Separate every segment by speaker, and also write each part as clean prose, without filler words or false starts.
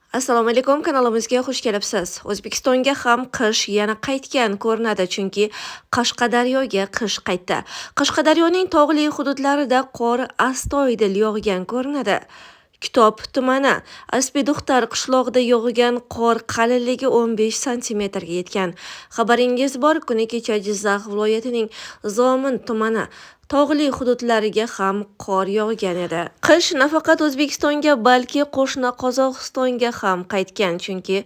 Speaker 1: Assalomu alaykum, kanalimizga xush kelibsiz. O'zbekistonga ham qish yana qaytgan ko'rinadi, chunki Qashqadaryoga qish qaytdi. Qashqadaryoning tog'li hududlarida qor astoydil yog'gan ko'rinadi. Kitob tumani Aspiduxtar qishlog'ida yog'gan qor qalinligi 15 sm ga yetgan. Xabaringiz bor, kuni kecha Jizzax viloyatining Zomin tumani tog'li hududlariga ham qor yog'gan edi. Qish nafaqat O'zbekistonga, balki qo'shni Qozog'istonga ham qaytgan, chunki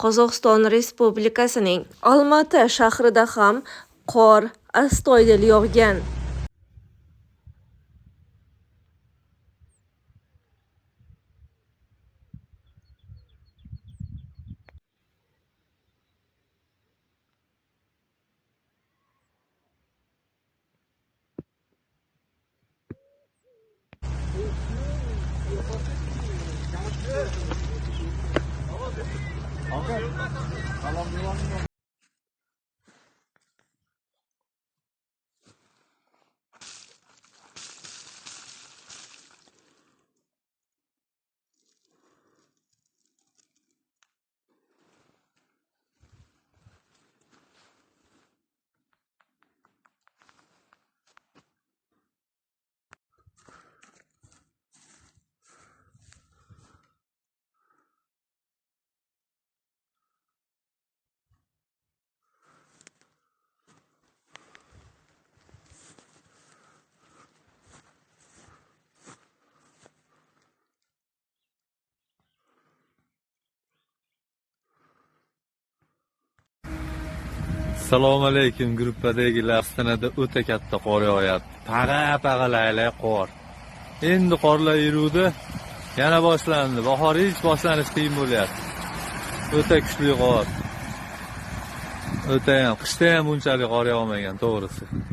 Speaker 1: Qozog'iston Respublikasining Olma-ota shahrida ham qor astoydil yog'gan.
Speaker 2: Assalomu alaykum gruppadagilar. Ostonada o'ta katta qor yog'yapti. Pag'a laylay qor. Endi qorlar yuruvdi, yana boshlandi. Bahor hech boshlanish qiyin bo'lyapti. O'ta kuchli qor. O'ta ham qishda ham bunchalik qor yog'magan, to'g'risi.